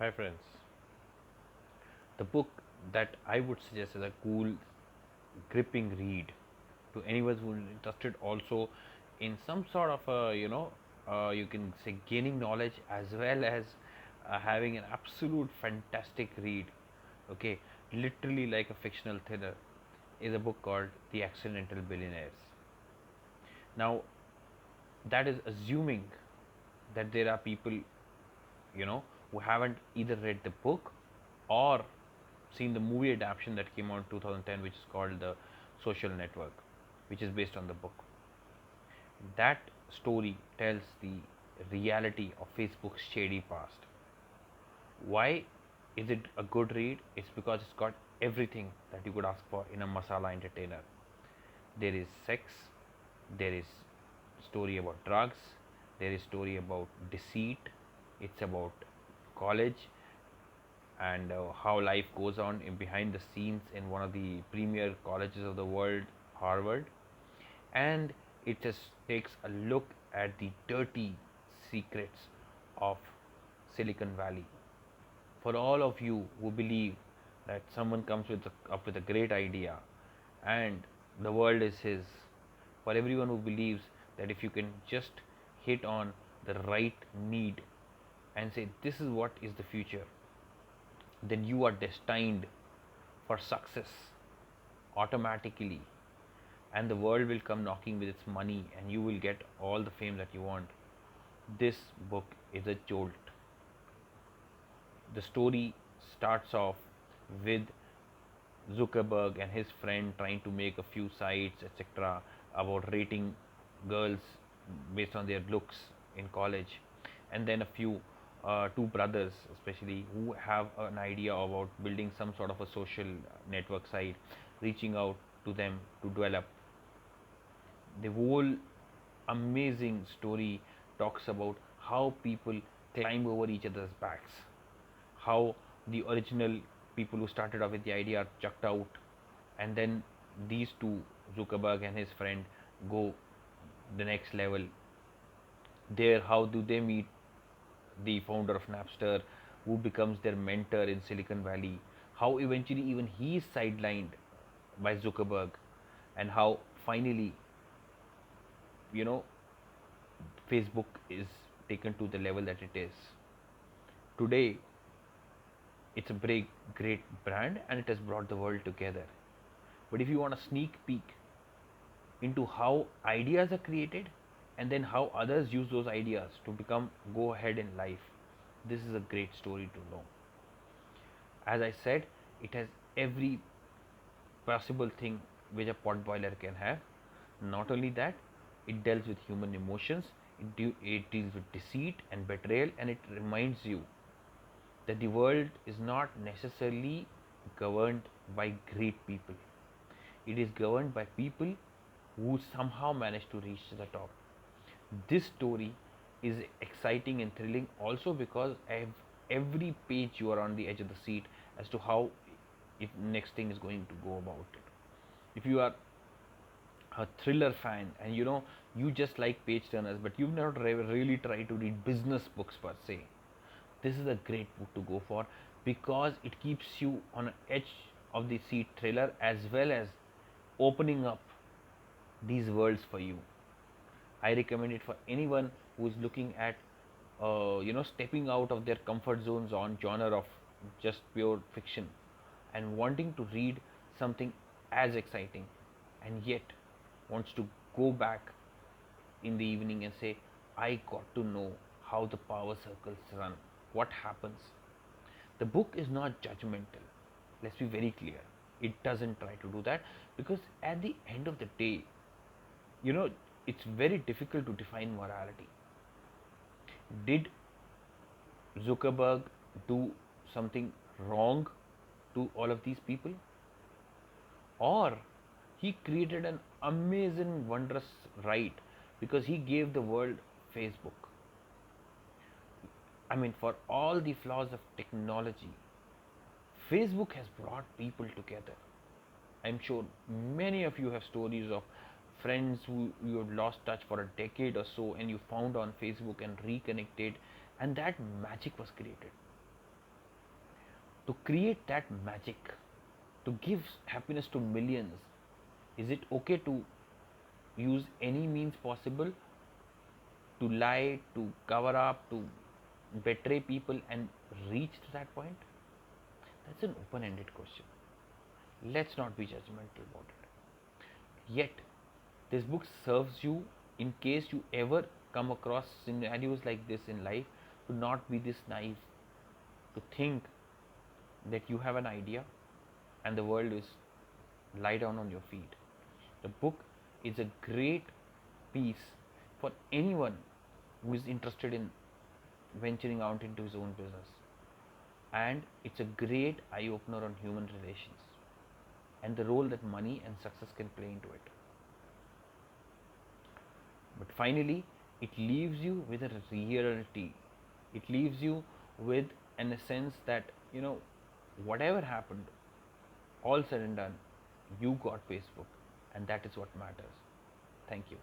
Hi friends, the book that I would suggest is a cool, gripping read to anyone who is interested also in some sort of a, you can say gaining knowledge as well as having an absolute fantastic read. Okay, literally like a fictional thriller is a book called The Accidental Billionaires. Now, that is assuming that there are people who haven't either read the book or seen the movie adaptation that came out in 2010, which is called The Social Network, which is based on the book. That story tells the reality of Facebook's shady past. Why is it a good read? It's because it's got everything that you could ask for in a masala entertainer. There is sex, there is story about drugs, there is story about deceit, it's about college and how life goes on in behind the scenes in one of the premier colleges of the world, Harvard, and it just takes a look at the dirty secrets of Silicon Valley. For all of you who believe that someone comes up with a great idea and the world is his, for everyone who believes that if you can just hit on the right need and say this is what is the future, then you are destined for success automatically, and the world will come knocking with its money and you will get all the fame that you want. This book is a jolt. The story starts off with Zuckerberg and his friend trying to make a few sites, etc., about rating girls based on their looks in college, and then a few two brothers, especially, who have an idea about building some sort of a social network site, reaching out to them to develop. The whole amazing story talks about how people climb over each other's backs, how the original people who started off with the idea are chucked out, and then these two, Zuckerberg and his friend, go the next level. There, how do they meet the founder of Napster, who becomes their mentor in Silicon Valley? How eventually even he is sidelined by Zuckerberg, and how finally, you know, Facebook is taken to the level that it is. Today, it's a great brand and it has brought the world together. But if you want a sneak peek into how ideas are created and then how others use those ideas to become go ahead in life, this is a great story to know. As I said, it has every possible thing which a pot boiler can have. Not only that, it deals with human emotions, it deals with deceit and betrayal, and it reminds you that the world is not necessarily governed by great people. It is governed by people who somehow manage to reach to the top. This story is exciting and thrilling also because every page you are on the edge of the seat as to how if next thing is going to go about it. If you are a thriller fan and you just like page turners but you've never really tried to read business books per se, this is a great book to go for because it keeps you on an edge of the seat thriller as well as opening up these worlds for you. I recommend it for anyone who is looking at stepping out of their comfort zones on genre of just pure fiction and wanting to read something as exciting and yet wants to go back in the evening and say, I got to know how the power circles run, what happens. The book is not judgmental. Let's be very clear. It doesn't try to do that because at the end of the day, you know, it's very difficult to define morality. Did Zuckerberg do something wrong to all of these people? Or he created an amazing, wondrous right because he gave the world Facebook. I mean, for all the flaws of technology, Facebook has brought people together. I'm sure many of you have stories of friends who you have lost touch for a decade or so and you found on Facebook and reconnected, and that magic was created. to create that magic, to give happiness to millions? Is it okay to use any means possible to lie, to cover up, to betray people and reach to that point? That's an open ended question. Let's not be judgmental about it. Yet, this book serves you in case you ever come across scenarios like this in life, to not be this naive, to think that you have an idea and the world is lie down on your feet. The book is a great piece for anyone who is interested in venturing out into his own business. And it's a great eye opener on human relations and the role that money and success can play into it. But finally, it leaves you with a reality. It leaves you with an essence that, whatever happened, all said and done, you got Facebook, and that is what matters. Thank you.